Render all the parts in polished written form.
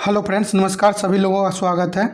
Hello friends, नमस्कार। सभी लोगों का स्वागत है।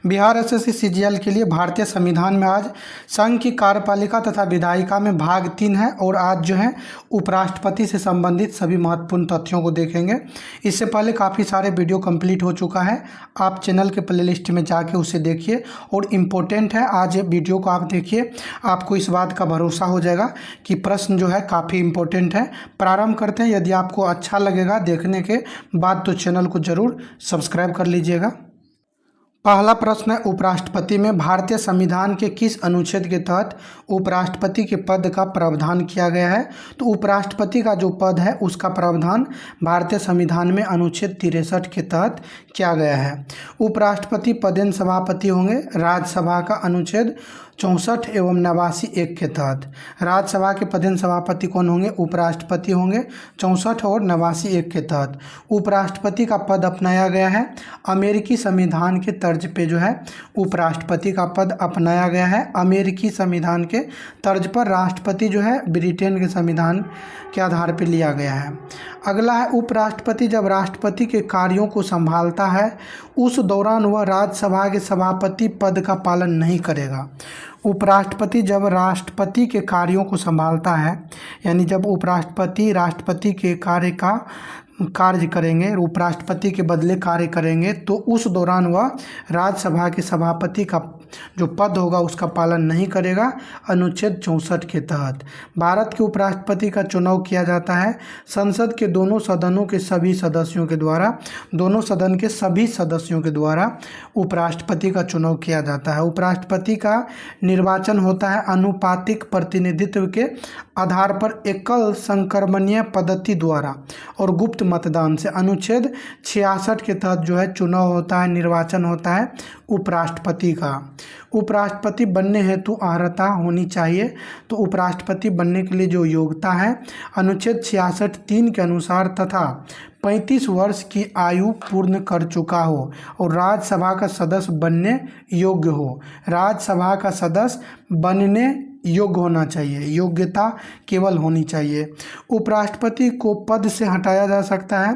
बिहार एसएससी सीजीएल के लिए भारतीय संविधान में आज संघ की कार्यपालिका तथा विधायिका में भाग 3 है और आज जो है उपराष्ट्रपति से संबंधित सभी महत्वपूर्ण तथ्यों को देखेंगे। इससे पहले काफ़ी सारे वीडियो कंप्लीट हो चुका है, आप चैनल के प्लेलिस्ट में जाके उसे देखिए और इम्पोर्टेंट है, आज वीडियो को आप देखिए, आपको इस बात का भरोसा हो जाएगा कि प्रश्न जो है काफ़ी इम्पोर्टेंट है। प्रारंभ करते हैं। यदि आपको अच्छा लगेगा देखने के बाद तो चैनल को ज़रूर सब्सक्राइब कर लीजिएगा। पहला प्रश्न है, उपराष्ट्रपति में भारतीय संविधान के किस अनुच्छेद के तहत उपराष्ट्रपति के पद का प्रावधान किया गया है? तो उपराष्ट्रपति का जो पद है उसका प्रावधान भारतीय संविधान में अनुच्छेद 63 के तहत किया गया है। उपराष्ट्रपति पदेन सभापति होंगे राज्यसभा का अनुच्छेद 64 एवं 89 एक के तहत। राज्यसभा के पदेन सभापति कौन होंगे? उपराष्ट्रपति होंगे 64 और 89 एक के तहत। उपराष्ट्रपति का पद अपनाया गया है अमेरिकी संविधान के तर्ज पे, जो है उपराष्ट्रपति का पद अपनाया गया है अमेरिकी संविधान के तर्ज पर। राष्ट्रपति जो है ब्रिटेन के संविधान के आधार पर लिया गया है। अगला है, उपराष्ट्रपति जब राष्ट्रपति के कार्यों को संभालता है उस दौरान वह राज्यसभा के सभापति पद का पालन नहीं करेगा। उपराष्ट्रपति जब राष्ट्रपति के कार्यों को संभालता है, यानी जब उपराष्ट्रपति राष्ट्रपति के कार्य करेंगे, उपराष्ट्रपति के बदले कार्य करेंगे, तो उस दौरान वह राज्यसभा के सभापति का जो पद होगा उसका पालन नहीं करेगा अनुच्छेद 64 के तहत। भारत के उपराष्ट्रपति का चुनाव किया जाता है संसद के दोनों सदनों के सभी सदस्यों के द्वारा। दोनों सदन के सभी सदस्यों के द्वारा उपराष्ट्रपति का चुनाव किया जाता है। उपराष्ट्रपति का निर्वाचन होता है अनुपातिक प्रतिनिधित्व के आधार पर एकल संक्रमणीय पद्धति द्वारा और गुप्त मतदान से। अनुच्छेद 66 के तहत जो है चुनाव होता है, निर्वाचन होता है उपराष्ट्रपति का। उपराष्ट्रपति बनने हेतु अर्हता होनी चाहिए, तो उपराष्ट्रपति बनने के लिए जो योग्यता है अनुच्छेद 66(3) के अनुसार तथा 35 वर्ष की आयु पूर्ण कर चुका हो और राज्यसभा का सदस्य बनने योग्य हो। राज्यसभा का सदस्य बनने योग्य होना चाहिए, योग्यता केवल होनी चाहिए। उपराष्ट्रपति को पद से हटाया जा सकता है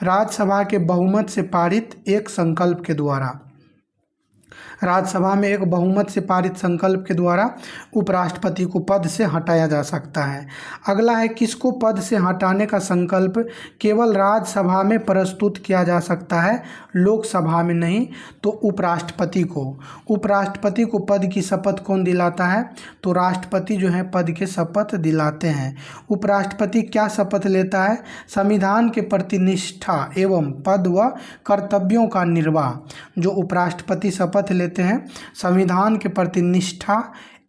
राज्यसभा के बहुमत से पारित एक संकल्प के द्वारा। राज्यसभा में एक बहुमत से पारित संकल्प के द्वारा उपराष्ट्रपति को पद से हटाया जा सकता है। अगला है, किसको पद से हटाने का संकल्प केवल राज्यसभा में प्रस्तुत किया जा सकता है, लोकसभा में नहीं? तो उपराष्ट्रपति को। उपराष्ट्रपति को पद की शपथ कौन दिलाता है? तो राष्ट्रपति जो है पद के शपथ दिलाते हैं। उपराष्ट्रपति क्या शपथ लेता है? संविधान के प्रति निष्ठा एवं पद व कर्तव्यों का निर्वाह। जो उपराष्ट्रपति शपथ लेते हैं संविधान के प्रति निष्ठा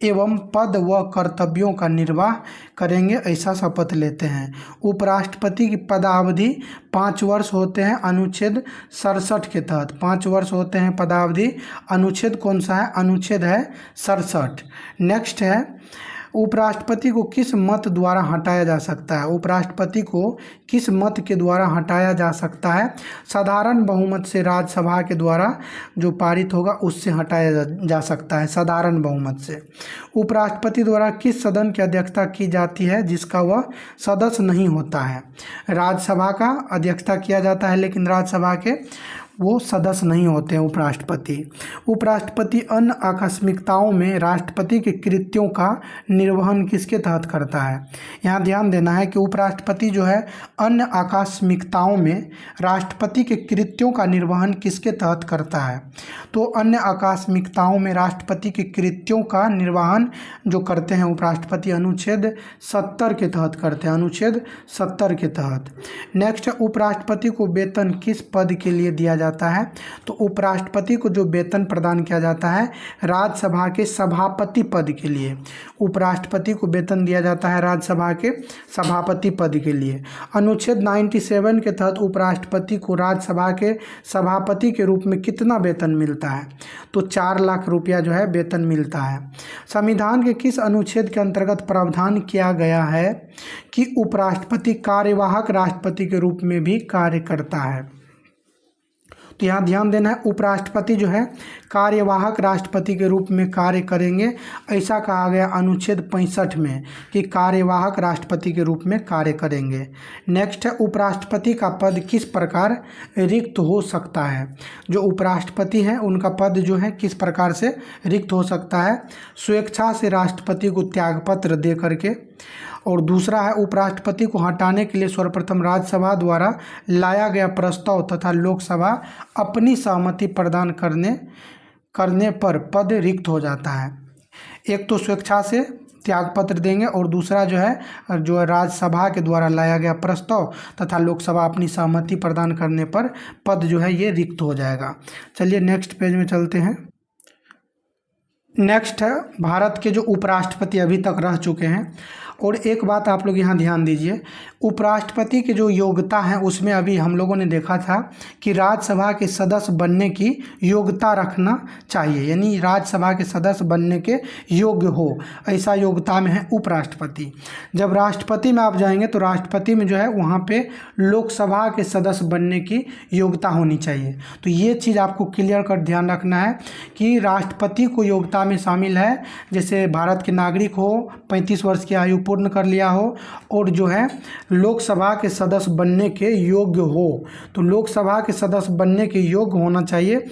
एवं पद व कर्तव्यों का निर्वाह करेंगे, ऐसा शपथ लेते हैं। उपराष्ट्रपति की पदावधि 5 वर्ष होते हैं अनुच्छेद 67 के तहत। 5 वर्ष होते हैं पदावधि। अनुच्छेद कौन सा है? अनुच्छेद है 67। नेक्स्ट है, उपराष्ट्रपति को किस मत द्वारा हटाया जा सकता है? उपराष्ट्रपति को किस मत के द्वारा हटाया जा सकता है? साधारण बहुमत से राज्यसभा के द्वारा जो पारित होगा उससे हटाया जा सकता है, साधारण बहुमत से। उपराष्ट्रपति द्वारा किस सदन की अध्यक्षता की जाती है जिसका वह सदस्य नहीं होता है? राज्यसभा का अध्यक्षता किया जाता है लेकिन राज्यसभा के वो सदस्य नहीं होते हैं उपराष्ट्रपति। उपराष्ट्रपति अन्य आकस्मिकताओं में राष्ट्रपति के कृत्यों का निर्वहन किसके तहत करता है? यहाँ ध्यान देना है कि उपराष्ट्रपति जो है अन्य आकस्मिकताओं में राष्ट्रपति के कृत्यों का निर्वहन किसके तहत करता है? तो अन्य आकस्मिकताओं में राष्ट्रपति के कृत्यों का निर्वहन जो करते हैं उपराष्ट्रपति अनुच्छेद 70 के तहत करते हैं, अनुच्छेद 70 के तहत। नेक्स्ट, उपराष्ट्रपति को वेतन किस पद के लिए दिया जाता है? तो उपराष्ट्रपति को जो वेतन प्रदान किया जाता है राज्यसभा के सभापति पद के लिए। उपराष्ट्रपति को वेतन दिया जाता है राज्यसभा के सभापति पद के लिए। अनुच्छेद 97 के तहत उपराष्ट्रपति को राज्यसभा के सभापति के रूप में कितना वेतन मिलता है? तो 4 लाख रुपया जो है वेतन मिलता है। संविधान के किस अनुच्छेद के अंतर्गत प्रावधान किया गया है कि उपराष्ट्रपति कार्यवाहक राष्ट्रपति के रूप में भी कार्य करता है? तो यहाँ ध्यान देना है, उपराष्ट्रपति जो है कार्यवाहक राष्ट्रपति के रूप में कार्य करेंगे, ऐसा कहा गया अनुच्छेद 65 में कि कार्यवाहक राष्ट्रपति के रूप में कार्य करेंगे। नेक्स्ट है, उपराष्ट्रपति का पद किस प्रकार रिक्त हो सकता है। जो उपराष्ट्रपति हैं उनका पद जो है किस प्रकार से रिक्त हो सकता है, स्वेच्छा से राष्ट्रपति को त्यागपत्र दे करके। और दूसरा है, उपराष्ट्रपति को हटाने के लिए सर्वप्रथम राज्यसभा द्वारा लाया गया प्रस्ताव तथा लोकसभा अपनी सहमति प्रदान करने पर पद रिक्त हो जाता है। एक तो स्वेच्छा से त्यागपत्र देंगे और दूसरा जो है राज्यसभा के द्वारा लाया गया प्रस्ताव तथा लोकसभा अपनी सहमति प्रदान करने पर पद जो है ये रिक्त हो जाएगा। चलिए नेक्स्ट पेज में चलते हैं। नेक्स्ट है, भारत के जो उपराष्ट्रपति अभी तक रह चुके हैं, और एक बात आप लोग यहाँ ध्यान दीजिए, उपराष्ट्रपति की जो योग्यता है उसमें अभी हम लोगों ने देखा था कि राज्यसभा के सदस्य बनने की योग्यता रखना चाहिए, यानी राज्यसभा के सदस्य बनने के योग्य हो, ऐसा योग्यता में है उपराष्ट्रपति। जब राष्ट्रपति में आप जाएंगे तो राष्ट्रपति में जो है वहाँ पे लोकसभा के सदस्य बनने की योग्यता होनी चाहिए। तो ये चीज़ आपको क्लियर कर ध्यान रखना है कि राष्ट्रपति को योग्यता में शामिल है, जैसे भारत के नागरिक हो, 35 वर्ष की आयु पूर्ण कर लिया हो और जो है लोकसभा के सदस्य बनने के योग्य हो। तो लोकसभा के सदस्य बनने के योग्य होना चाहिए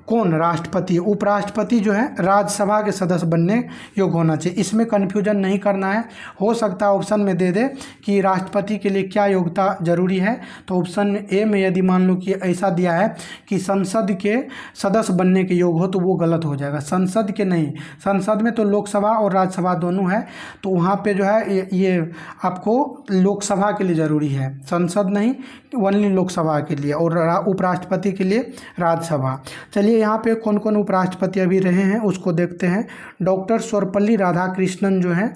कौन, राष्ट्रपति। उपराष्ट्रपति जो है राज्यसभा के सदस्य बनने योग्य होना चाहिए, इसमें कन्फ्यूजन नहीं करना है। हो सकता है ऑप्शन में दे दे कि राष्ट्रपति के लिए क्या योग्यता जरूरी है, तो ऑप्शन ए में यदि मान लो कि ऐसा दिया है कि संसद के सदस्य बनने के योग्य हो तो वो गलत हो जाएगा। संसद के नहीं, संसद में तो लोकसभा और राज्यसभा दोनों है, तो वहाँ पे जो है ये आपको लोकसभा के लिए ज़रूरी है, संसद नहीं, ओनली लोकसभा के लिए, और उपराष्ट्रपति के लिए राज्यसभा। चलिए यहाँ पे कौन कौन उपराष्ट्रपति अभी रहे हैं उसको देखते हैं। डॉक्टर सर्वपल्ली राधाकृष्णन जो हैं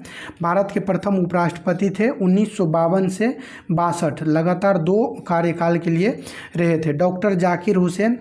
भारत के प्रथम उपराष्ट्रपति थे, 1952 से 62 लगातार 2 कार्यकाल के लिए रहे थे। डॉक्टर जाकिर हुसैन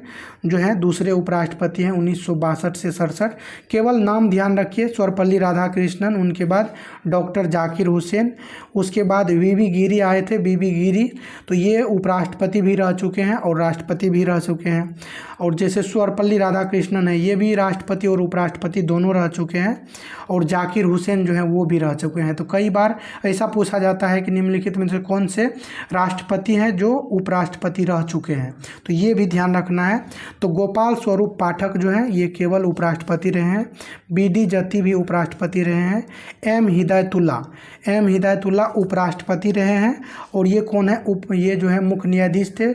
जो हैं दूसरे उपराष्ट्रपति हैं, 1962 से 67। केवल नाम ध्यान रखिए, सर्वपल्ली राधाकृष्णन, उनके बाद डॉक्टर जाकिर हुसैन, उसके बाद वीवी गिरी आए थे, वीवी गिरी, तो ये उपराष्ट्रपति भी रह चुके हैं और राष्ट्रपति भी रह चुके हैं। और जैसे सर्वपल्ली राधाकृष्णन है, ये भी राष्ट्रपति और उपराष्ट्रपति दोनों रह चुके हैं, और जाकिर हुसैन जो हैं वो भी रह चुके हैं। तो कई बार ऐसा पूछा जाता है कि निम्नलिखित में से कौन से राष्ट्रपति हैं जो उपराष्ट्रपति रह चुके हैं, तो ये भी ध्यान रखना है। तो गोपाल स्वरूप पाठक जो हैं ये केवल उपराष्ट्रपति रहे हैं। BD जत्ती भी उपराष्ट्रपति रहे हैं। M हिदायतुल्ला उपराष्ट्रपति रहे हैं, और ये कौन है, ये जो है मुख्य न्यायाधीश थे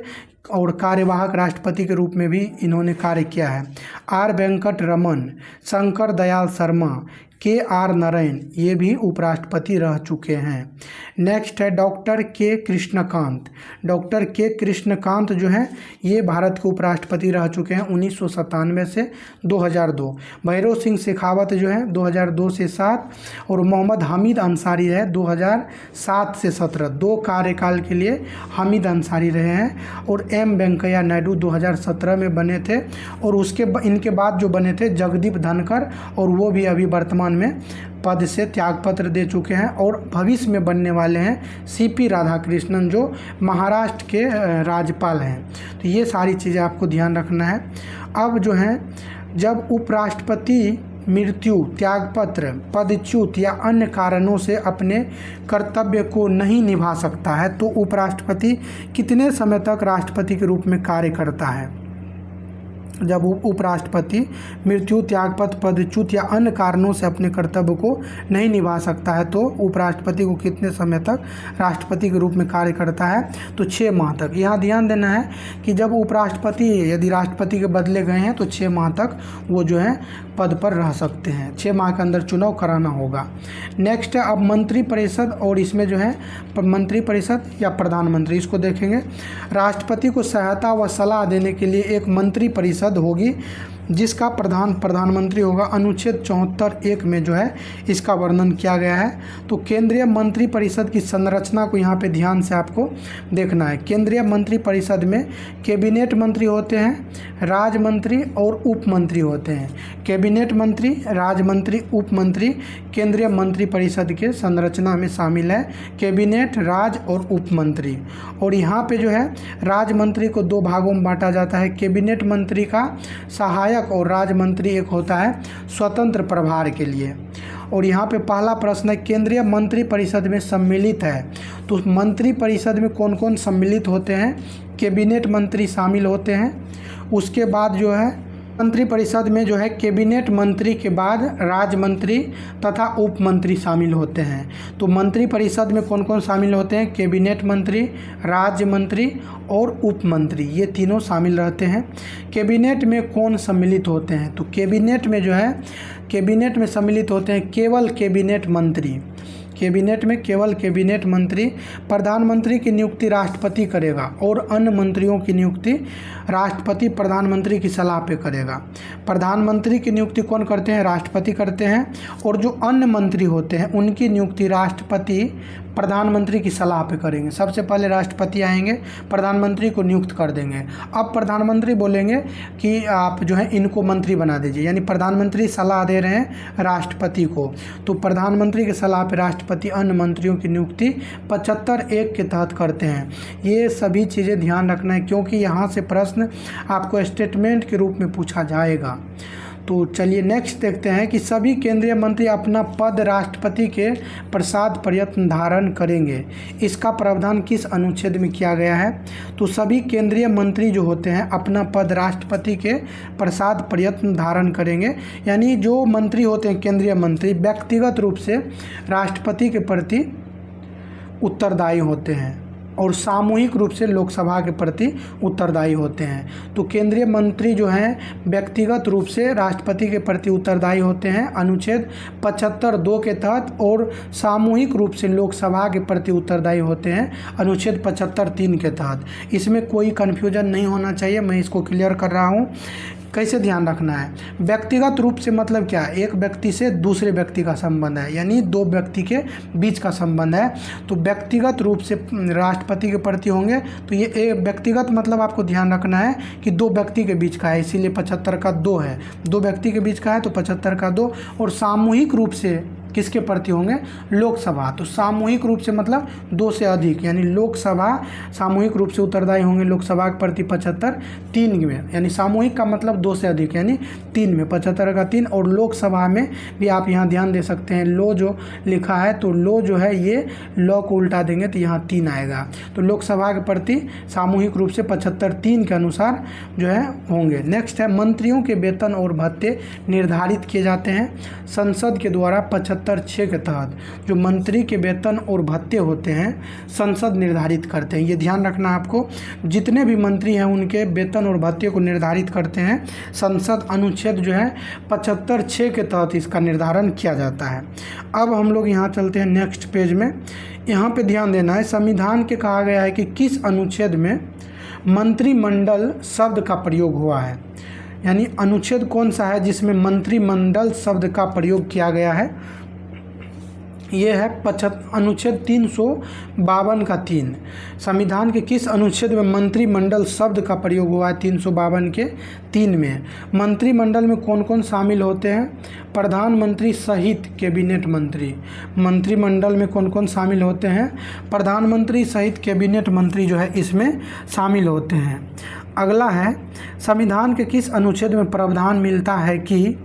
और कार्यवाहक राष्ट्रपति के रूप में भी इन्होंने कार्य किया है। R वेंकट रमन, शंकर दयाल शर्मा, KR नारायण, ये भी उपराष्ट्रपति रह चुके हैं। नेक्स्ट है doctor K Krishnakant. Doctor K Krishnakant जो हैं ये भारत के उपराष्ट्रपति रह चुके हैं 1997 से 2002। भैरव सिंह शेखावत जो है 2002 से 7, और मोहम्मद हामिद अंसारी है 2007 से 17। 2 कार्यकाल के लिए हामिद अंसारी रहे हैं। और M वेंकैया नायडू 2017 में बने थे, और इनके बाद जो बने थे जगदीप धनखड़, और वो भी अभी वर्तमान में पद से त्यागपत्र दे चुके हैं, और भविष्य में बनने वाले हैं CP राधाकृष्णन जो महाराष्ट्र के राज्यपाल हैं। तो ये सारी चीज़ें आपको ध्यान रखना है। अब जो है जब उपराष्ट्रपति मृत्यु, त्यागपत्र, पदच्युत या अन्य कारणों से अपने कर्तव्य को नहीं निभा सकता है तो उपराष्ट्रपति कितने समय तक राष्ट्रपति के रूप में कार्य करता है। जब उपराष्ट्रपति मृत्यु, त्यागपत्र, पदच्युत या अन्य कारणों से अपने कर्तव्य को नहीं निभा सकता है तो उपराष्ट्रपति को कितने समय तक राष्ट्रपति के रूप में कार्य करता है, तो 6 माह तक। यहाँ ध्यान देना है कि जब उपराष्ट्रपति यदि राष्ट्रपति के बदले गए हैं तो 6 माह तक वो जो है पद पर रह सकते हैं। 6 माह के अंदर चुनाव कराना होगा। नेक्स्ट है अब मंत्रिपरिषद, और इसमें जो है मंत्रिपरिषद या प्रधानमंत्री, इसको देखेंगे। राष्ट्रपति को सहायता व सलाह देने के लिए एक मंत्रिपरिषद होगी जिसका प्रधान प्रधानमंत्री होगा। अनुच्छेद 74(1) में जो है इसका वर्णन किया गया है। तो केंद्रीय मंत्री परिषद की संरचना को यहाँ पे ध्यान से आपको देखना है। केंद्रीय मंत्री परिषद में कैबिनेट मंत्री होते हैं, राज्य मंत्री और उप मंत्री होते हैं। कैबिनेट मंत्री, राज्य मंत्री, उप मंत्री केंद्रीय मंत्री परिषद के संरचना में शामिल है। कैबिनेट, राज्य और उप मंत्री। और यहाँ पे जो है राज्य मंत्री को दो भागों में बांटा जाता है। कैबिनेट मंत्री का सहायक और राज्य मंत्री एक होता है स्वतंत्र प्रभार के लिए। और यहाँ पे पहला प्रश्न है, केंद्रीय मंत्री परिषद में सम्मिलित है। तो मंत्री परिषद में कौन कौन सम्मिलित होते हैं? कैबिनेट मंत्री शामिल होते हैं। उसके बाद जो है मंत्री परिषद में जो है कैबिनेट मंत्री के बाद राज्य मंत्री तथा उप मंत्री शामिल होते हैं। तो मंत्री परिषद में कौन कौन शामिल होते हैं? कैबिनेट मंत्री, राज्य मंत्री और उप मंत्री, ये तीनों शामिल रहते हैं। कैबिनेट में कौन सम्मिलित होते हैं? तो कैबिनेट में जो है कैबिनेट में सम्मिलित होते हैं केवल कैबिनेट मंत्री। कैबिनेट में केवल कैबिनेट मंत्री। प्रधानमंत्री की नियुक्ति राष्ट्रपति करेगा और अन्य मंत्रियों की नियुक्ति राष्ट्रपति प्रधानमंत्री की सलाह पे करेगा। प्रधानमंत्री की नियुक्ति कौन करते हैं? राष्ट्रपति करते हैं। और जो अन्य मंत्री होते हैं उनकी नियुक्ति राष्ट्रपति प्रधानमंत्री की सलाह पे करेंगे। सबसे पहले राष्ट्रपति आएंगे, प्रधानमंत्री को नियुक्त कर देंगे। अब प्रधानमंत्री बोलेंगे कि आप जो है इनको मंत्री बना दीजिए, यानी प्रधानमंत्री सलाह दे रहे हैं राष्ट्रपति को। तो प्रधानमंत्री की सलाह पे राष्ट्रपति अन्य मंत्रियों की नियुक्ति 75(1) के तहत करते हैं। ये सभी चीज़ें ध्यान रखना है क्योंकि यहाँ से प्रश्न आपको स्टेटमेंट के रूप में पूछा जाएगा। तो चलिए नेक्स्ट देखते हैं कि सभी केंद्रीय मंत्री अपना पद राष्ट्रपति के प्रसाद पर्यंत धारण करेंगे। इसका प्रावधान किस अनुच्छेद में किया गया है? तो सभी केंद्रीय मंत्री जो होते हैं अपना पद राष्ट्रपति के प्रसाद पर्यंत धारण करेंगे। यानी जो मंत्री होते हैं केंद्रीय मंत्री व्यक्तिगत रूप से राष्ट्रपति के प्रति उत्तरदायी होते हैं और सामूहिक रूप से लोकसभा के प्रति उत्तरदायी होते हैं। तो केंद्रीय मंत्री जो हैं व्यक्तिगत रूप से राष्ट्रपति के प्रति उत्तरदायी होते हैं अनुच्छेद 75(2) के तहत, और सामूहिक रूप से लोकसभा के प्रति उत्तरदायी होते हैं अनुच्छेद 75(3) के तहत। इसमें कोई कन्फ्यूजन नहीं होना चाहिए, मैं इसको क्लियर कर रहा हूँ। कैसे ध्यान रखना है? व्यक्तिगत रूप से मतलब क्या है? एक व्यक्ति से दूसरे व्यक्ति का संबंध है, यानी दो व्यक्ति के बीच का संबंध है। तो व्यक्तिगत रूप से राष्ट्रपति के प्रति होंगे। तो ये एक व्यक्तिगत मतलब आपको ध्यान रखना है कि दो व्यक्ति के बीच का है, इसीलिए 75 का 2 है। दो व्यक्ति के बीच का है तो 75 का 2। और सामूहिक रूप से किसके प्रति होंगे? लोकसभा। तो सामूहिक रूप से मतलब 2 से अधिक, यानी लोकसभा सामूहिक रूप से उत्तरदायी होंगे लोकसभा के प्रति 75(3) में, यानी सामूहिक का मतलब 2 से अधिक यानी 3 में 75 का 3। और लोकसभा में भी आप यहाँ ध्यान दे सकते हैं, लो जो लिखा है तो लो जो है ये लॉ को उल्टा देंगे तो यहाँ 3 आएगा। तो लोकसभा के प्रति सामूहिक रूप से 75(3) के अनुसार जो है होंगे। नेक्स्ट है मंत्रियों के वेतन और भत्ते निर्धारित किए जाते हैं संसद के द्वारा 75(6) के तहत। जो मंत्री के वेतन और भत्ते होते हैं संसद निर्धारित करते हैं। ये ध्यान रखना आपको, जितने भी मंत्री हैं उनके वेतन और भत्ते को निर्धारित करते हैं संसद। अनुच्छेद जो है 75(6) के तहत इसका निर्धारण किया जाता है। अब हम लोग यहाँ चलते हैं नेक्स्ट पेज में। यहाँ पे ध्यान देना है, संविधान के कहा गया है कि किस अनुच्छेद में मंत्रिमंडल शब्द का प्रयोग हुआ है। यानी अनुच्छेद कौन सा है जिसमें मंत्रिमंडल शब्द का प्रयोग किया गया है? ये है अनुच्छेद 352 का 3। संविधान के किस अनुच्छेद में मंत्रिमंडल शब्द का प्रयोग हुआ है? 352 के 3 में। मंत्रिमंडल में कौन कौन शामिल होते हैं? प्रधानमंत्री सहित कैबिनेट मंत्री। मंत्रिमंडल में कौन कौन शामिल होते हैं? प्रधानमंत्री सहित कैबिनेट मंत्री जो है इसमें शामिल होते हैं। अगला है, संविधान के किस अनुच्छेद में प्रावधान मिलता है कि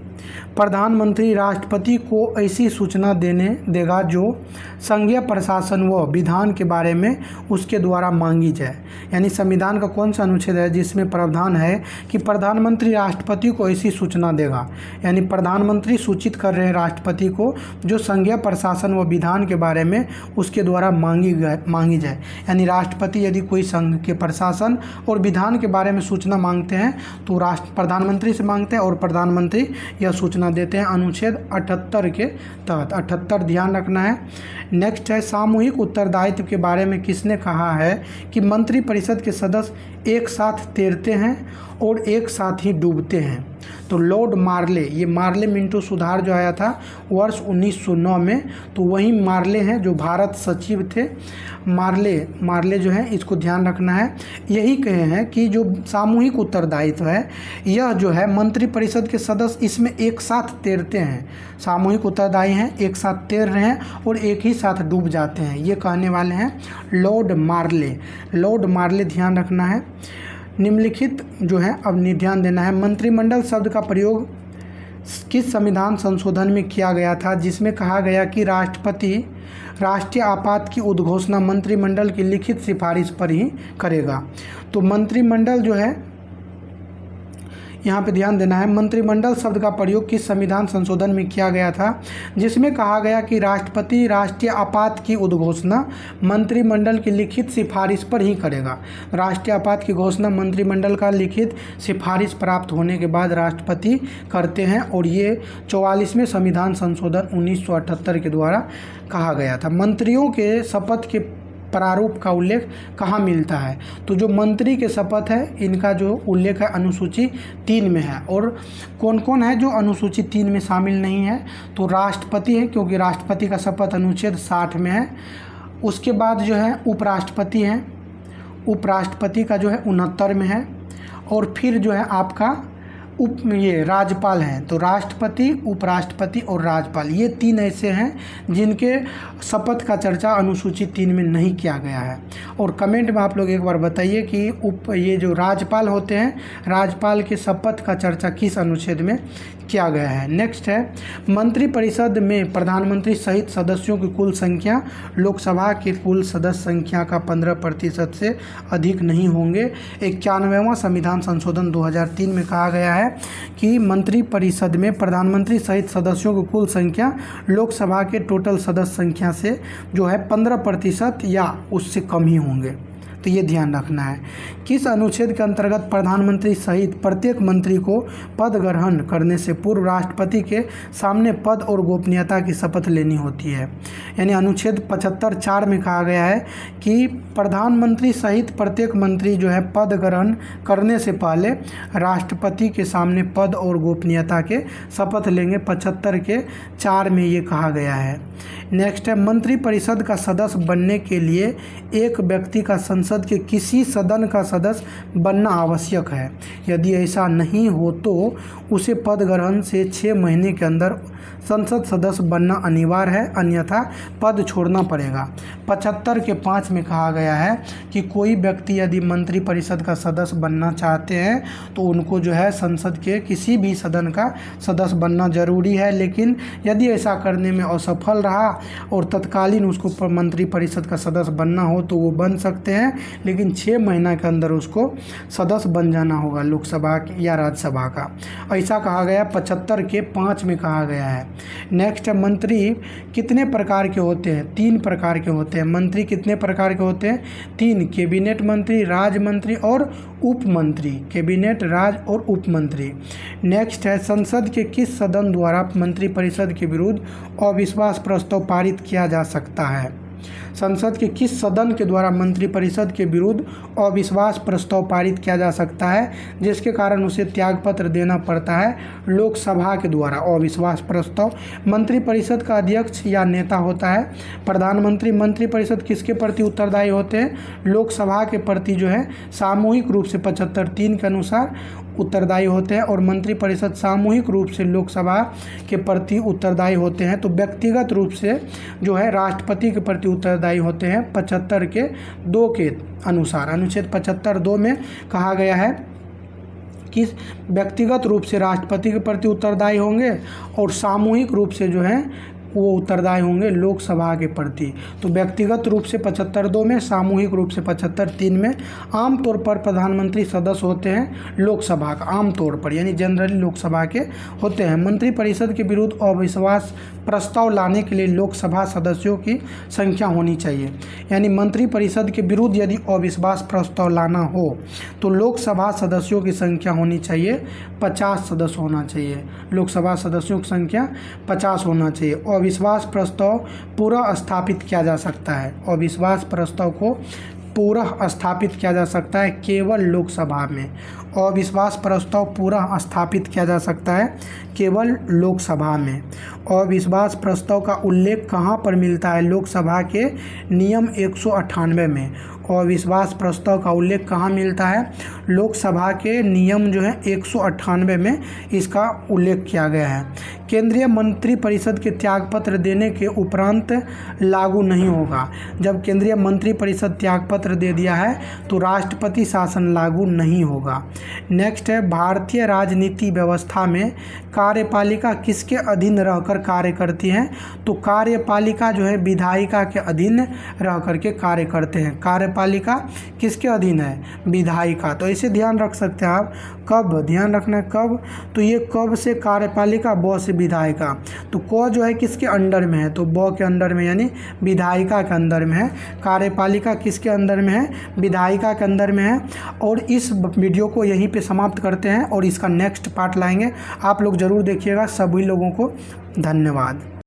प्रधानमंत्री राष्ट्रपति को ऐसी सूचना देगा जो संघीय प्रशासन व विधान के बारे में उसके द्वारा मांगी जाए। यानी संविधान का कौन सा अनुच्छेद है जिसमें प्रावधान है कि प्रधानमंत्री राष्ट्रपति को ऐसी सूचना देगा, यानी प्रधानमंत्री सूचित कर रहे हैं राष्ट्रपति को जो संघीय प्रशासन व विधान के बारे में उसके द्वारा मांगी जाए। यानी राष्ट्रपति यदि कोई संघ के प्रशासन और विधान के बारे में सूचना मांगते हैं तो प्रधानमंत्री से मांगते हैं और प्रधानमंत्री यह सूचना देते हैं अनुच्छेद 78 के तहत। 78 ध्यान रखना है। नेक्स्ट है, सामूहिक उत्तरदायित्व के बारे में किसने कहा है कि मंत्रिपरिषद के सदस्य एक साथ तैरते हैं और एक साथ ही डूबते हैं। तो लॉर्ड मार्ले, ये मार्ले मिंटो सुधार जो आया था वर्ष 1909 में, तो वही मार्ले हैं जो भारत सचिव थे। मार्ले जो है, इसको ध्यान रखना है। यही कहे हैं कि जो सामूहिक उत्तरदायित्व है, यह जो है मंत्रिपरिषद के सदस्य इसमें एक साथ तैरते हैं। सामूहिक उत्तरदायी हैं, एक साथ तैर रहे हैं और एक ही साथ डूब जाते हैं, ये कहने वाले हैं लॉर्ड मार्ले। लॉर्ड मार्ले ध्यान रखना है। निम्नलिखित जो है, अब ध्यान देना है, मंत्रिमंडल शब्द का प्रयोग किस संविधान संशोधन में किया गया था, जिसमें कहा गया कि राष्ट्रपति राष्ट्रीय आपात की उद्घोषणा मंत्रिमंडल की लिखित सिफारिश पर ही करेगा। तो मंत्रिमंडल जो है, यहाँ पे ध्यान देना है, मंत्रिमंडल शब्द का प्रयोग किस संविधान संशोधन में किया गया था, जिसमें कहा गया कि राष्ट्रपति राष्ट्रीय आपात की उद्घोषणा मंत्रिमंडल की लिखित सिफारिश पर ही करेगा। राष्ट्रीय आपात की घोषणा मंत्रिमंडल का लिखित सिफारिश प्राप्त होने के बाद राष्ट्रपति करते हैं, और ये 44वें संविधान संशोधन 1978 के द्वारा कहा गया था। मंत्रियों के शपथ के प्रारूप का उल्लेख कहाँ मिलता है, तो जो मंत्री के शपथ है, इनका जो उल्लेख है अनुसूची 3 में है। और कौन कौन है जो अनुसूची 3 में शामिल नहीं है, तो राष्ट्रपति है, क्योंकि राष्ट्रपति का शपथ अनुच्छेद 60 में है। उसके बाद जो है उपराष्ट्रपति हैं, उपराष्ट्रपति का जो है 69 में है। और फिर जो है आपका ये राज्यपाल हैं, तो राष्ट्रपति, उपराष्ट्रपति और राज्यपाल, ये 3 ऐसे हैं जिनके शपथ का चर्चा अनुसूची 3 में नहीं किया गया है। और कमेंट में आप लोग एक बार बताइए कि ये जो राज्यपाल होते हैं, राज्यपाल के शपथ का चर्चा किस अनुच्छेद में किया गया है। नेक्स्ट है, मंत्रिपरिषद में प्रधानमंत्री सहित सदस्यों की कुल संख्या लोकसभा के कुल सदस्य संख्या का 15% से अधिक नहीं होंगे। 91वां संविधान संशोधन 2003 में कहा गया है कि मंत्रिपरिषद में प्रधानमंत्री सहित सदस्यों की कुल संख्या लोकसभा के टोटल सदस्य संख्या से जो है 15% या उससे कम ही होंगे। तो ये ध्यान रखना है। किस अनुच्छेद के अंतर्गत प्रधानमंत्री सहित प्रत्येक मंत्री को पद ग्रहण करने से पूर्व राष्ट्रपति के सामने पद और गोपनीयता की शपथ लेनी होती है। यानी अनुच्छेद 75(4) में कहा गया है कि प्रधानमंत्री सहित प्रत्येक मंत्री जो है पद ग्रहण करने से पहले राष्ट्रपति के सामने पद और गोपनीयता के शपथ लेंगे। 75(4) में ये कहा गया है। नेक्स्ट है, मंत्रिपरिषद का सदस्य बनने के लिए एक व्यक्ति का संसद के किसी सदन का सदस्य बनना आवश्यक है। यदि ऐसा नहीं हो तो उसे पद ग्रहण से 6 महीने के अंदर संसद सदस्य बनना अनिवार्य है, अन्यथा पद छोड़ना पड़ेगा। 75(5) में कहा गया है कि कोई व्यक्ति यदि मंत्रिपरिषद का सदस्य बनना चाहते हैं तो उनको जो है संसद के किसी भी सदन का सदस्य बनना जरूरी है। लेकिन यदि ऐसा करने में असफल रहा और तत्कालीन उसको मंत्रिपरिषद का सदस्य बनना हो तो वो बन सकते हैं, लेकिन 6 महीना के अंदर उसको सदस्य बन जाना होगा लोकसभा या राज्यसभा का। ऐसा कहा गया 75(5) में कहा गया है। नेक्स्ट है, मंत्री कितने प्रकार के होते हैं? 3 प्रकार के होते हैं। मंत्री कितने प्रकार के होते हैं? 3। कैबिनेट मंत्री, राज्य मंत्री और उप मंत्री। कैबिनेट, राज्य और उप मंत्री। नेक्स्ट है, संसद के किस सदन द्वारा मंत्रिपरिषद के विरुद्ध अविश्वास प्रस्ताव पारित किया जा सकता है? संसद के किस सदन के द्वारा मंत्रिपरिषद के विरुद्ध अविश्वास प्रस्ताव पारित किया जा सकता है जिसके कारण उसे त्यागपत्र देना पड़ता है? लोकसभा के द्वारा अविश्वास प्रस्ताव। मंत्रिपरिषद का अध्यक्ष या नेता होता है प्रधानमंत्री। मंत्रिपरिषद किसके प्रति उत्तरदायी होते हैं? लोकसभा के प्रति जो है सामूहिक रूप से 75(3) के अनुसार उत्तरदायी होते हैं, और मंत्रिपरिषद सामूहिक रूप से लोकसभा के प्रति उत्तरदायी होते हैं। तो व्यक्तिगत रूप से जो है राष्ट्रपति के प्रति उत्तरदायी होते हैं 75(2) के अनुसार। अनुच्छेद 75(2) में कहा गया है कि व्यक्तिगत रूप से राष्ट्रपति के प्रति उत्तरदायी होंगे और सामूहिक रूप से जो है वो उत्तरदायी होंगे लोकसभा के प्रति। तो व्यक्तिगत रूप से 75(2) में, सामूहिक रूप से 75(3) में। आमतौर पर प्रधानमंत्री सदस्य होते हैं लोकसभा का, आमतौर पर यानी जनरली लोकसभा के होते हैं। मंत्रिपरिषद के विरुद्ध अविश्वास प्रस्ताव लाने के लिए लोकसभा सदस्यों की संख्या होनी चाहिए। यानी मंत्रिपरिषद के विरुद्ध यदि अविश्वास प्रस्ताव लाना हो तो लोकसभा सदस्यों की संख्या होनी चाहिए 50 सदस्य होना चाहिए। लोकसभा सदस्यों की संख्या 50 होना चाहिए। अविश्वास प्रस्ताव पूरा स्थापित किया जा सकता है। अविश्वास प्रस्ताव को पुनः स्थापित किया जा सकता है केवल लोकसभा में। अविश्वास प्रस्ताव पुनः स्थापित किया जा सकता है केवल लोकसभा में। अविश्वास प्रस्ताव का उल्लेख कहाँ पर मिलता है? लोकसभा के नियम 198 में। अविश्वास प्रस्ताव का उल्लेख कहाँ मिलता है? लोकसभा के नियम जो है 198 में इसका उल्लेख किया गया है। केंद्रीय मंत्रिपरिषद के त्यागपत्र देने के उपरांत लागू नहीं होगा। जब केंद्रीय मंत्रिपरिषद त्यागपत्र दे दिया है तो राष्ट्रपति शासन लागू नहीं होगा। नेक्स्ट है, भारतीय राजनीति व्यवस्था में कार्यपालिका किसके अधीन रहकर कार्य करती है? तो कार्यपालिका जो है विधायिका के अधीन रह करके कार्य करते हैं। कार्यपालिका किसके अधीन है? विधायिका। तो इसे ध्यान रख सकते हैं आप। कब ध्यान रखना है? कब? तो ये कब से कार्यपालिका, ब से विधायिका। तो क जो है किसके अंडर में है? तो ब के अंडर में, यानी विधायिका के अंदर में है। कार्यपालिका किसके अंदर में है? विधायिका के अंदर में है। और इस वीडियो को यहीं पे समाप्त करते हैं और इसका नेक्स्ट पार्ट लाएंगे। आप लोग ज़रूर देखिएगा। सभी लोगों को धन्यवाद।